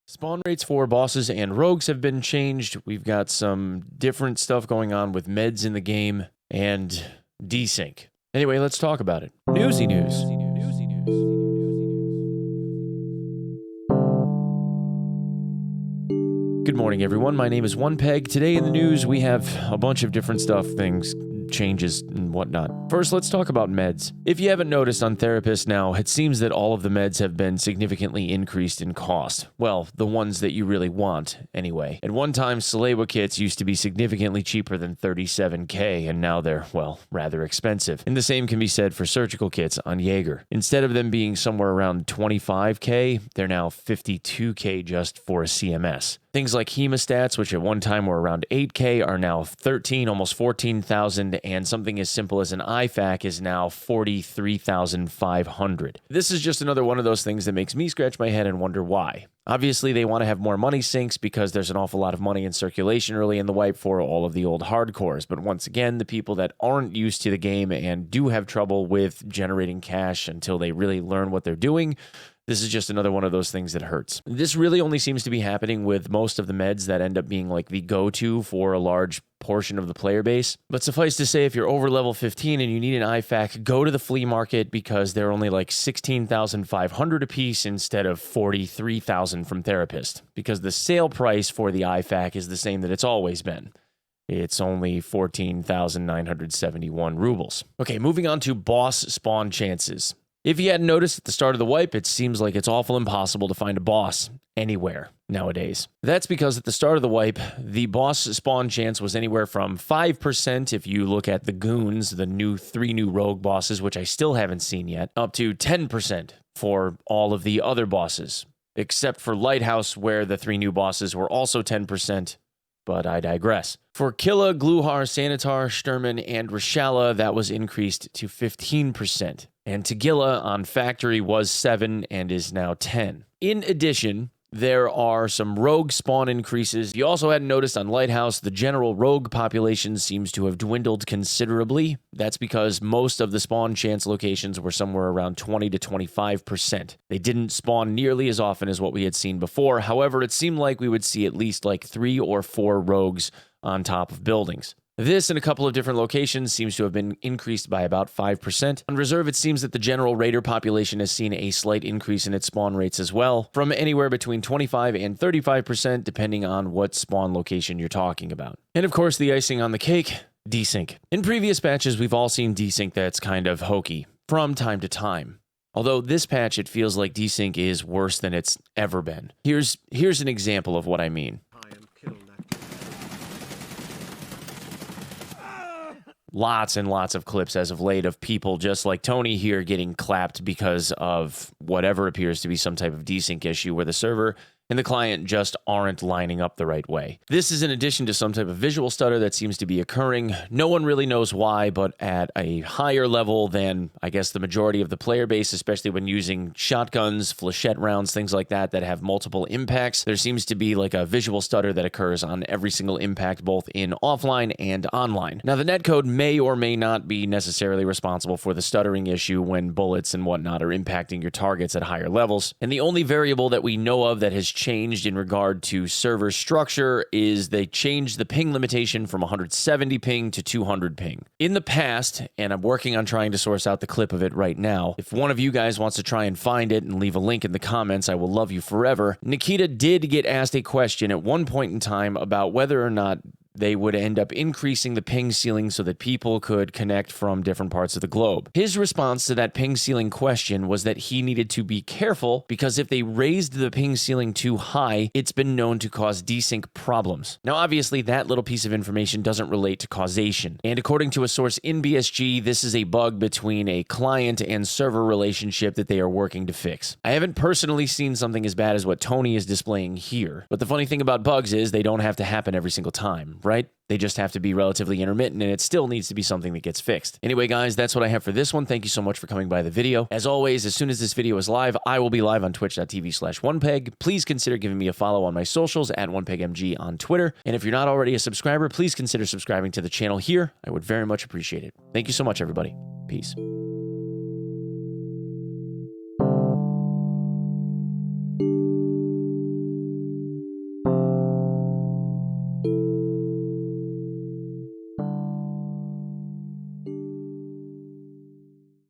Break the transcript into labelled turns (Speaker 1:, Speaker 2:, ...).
Speaker 1: Spawn rates for bosses and rogues have been changed. We've got some different stuff going on with meds in the game and Desync. Anyway, let's talk about it. Newsy news. Good morning, everyone. My name is Onepeg. Today in the news, we have a bunch of different stuff, things, changes, and whatnot. First, let's talk about meds. If you haven't noticed on Therapist now, it seems that all of the meds have been significantly increased in cost. Well, the ones that you really want, anyway. At one time, Salewa kits used to be significantly cheaper than $37K, and now they're, well, rather expensive. And the same can be said for surgical kits on Jaeger. Instead of them being somewhere around $25K, they're now $52K just for a CMS. Things like hemostats, which at one time were around $8K, are now $13,000, almost $14,000, and something as simple as an IFAC is now $43,500. This is just another one of those things that makes me scratch my head and wonder why. Obviously, they want to have more money sinks because there's an awful lot of money in circulation early in the wipe for all of the old hardcores. But once again, the people that aren't used to the game and do have trouble with generating cash until they really learn what they're doing, this is just another one of those things that hurts. This really only seems to be happening with most of the meds that end up being like the go-to for a large portion of the player base. But suffice to say, if you're over level 15 and you need an IFAC, go to the flea market because they're only like $16,500 a piece instead of $43,000 from Therapist. Because the sale price for the IFAC is the same that it's always been. It's only 14,971 rubles. Okay, moving on to boss spawn chances. If you hadn't noticed at the start of the wipe, it seems like it's awful impossible to find a boss anywhere nowadays. That's because at the start of the wipe, the boss spawn chance was anywhere from 5% if you look at the goons, the three new rogue bosses, which I still haven't seen yet, up to 10% for all of the other bosses, except for Lighthouse, where the three new bosses were also 10%. But I digress. For Killa, Gluhar, Sanitar, Sturman, and Reshala, that was increased to 15%. And Tagilla on Factory was 7 and is now 10. In addition, there are some rogue spawn increases. You also hadn't noticed on Lighthouse, the general rogue population seems to have dwindled considerably. That's because most of the spawn chance locations were somewhere around 20 to 25%. They didn't spawn nearly as often as what we had seen before. However, it seemed like we would see at least like 3 or 4 rogues on top of buildings. This in a couple of different locations seems to have been increased by about 5%. On Reserve, it seems that the general raider population has seen a slight increase in its spawn rates as well, from anywhere between 25 and 35% depending on what spawn location you're talking about. And of course, the icing on the cake, Desync. In previous patches, we've all seen Desync that's kind of hokey from time to time. Although this patch, it feels like Desync is worse than it's ever been. Here's an example of what I mean. Lots and lots of clips as of late of people just like Tony here getting clapped because of whatever appears to be some type of desync issue where the server and the client just aren't lining up the right way. This is in addition to some type of visual stutter that seems to be occurring. No one really knows why, but at a higher level than, I guess, the majority of the player base, especially when using shotguns, flechette rounds, things like that have multiple impacts, there seems to be like a visual stutter that occurs on every single impact, both in offline and online. Now, the netcode may or may not be necessarily responsible for the stuttering issue when bullets and whatnot are impacting your targets at higher levels, and the only variable that we know of that has changed in regard to server structure is they changed the ping limitation from 170 ping to 200 ping. In the past, and I'm working on trying to source out the clip of it right now, if one of you guys wants to try and find it and leave a link in the comments, I will love you forever. Nikita did get asked a question at one point in time about whether or not they would end up increasing the ping ceiling so that people could connect from different parts of the globe. His response to that ping ceiling question was that he needed to be careful because if they raised the ping ceiling too high, it's been known to cause desync problems. Now, obviously, that little piece of information doesn't relate to causation. And according to a source in BSG, this is a bug between a client and server relationship that they are working to fix. I haven't personally seen something as bad as what Tony is displaying here. But the funny thing about bugs is they don't have to happen every single time, right? They just have to be relatively intermittent, and it still needs to be something that gets fixed. Anyway, guys, that's what I have for this one. Thank you so much for coming by the video. As always, as soon as this video is live, I will be live on twitch.tv/onepeg. Please consider giving me a follow on my socials at onepegmg on Twitter. And if you're not already a subscriber, please consider subscribing to the channel here. I would very much appreciate it. Thank you so much, everybody. Peace.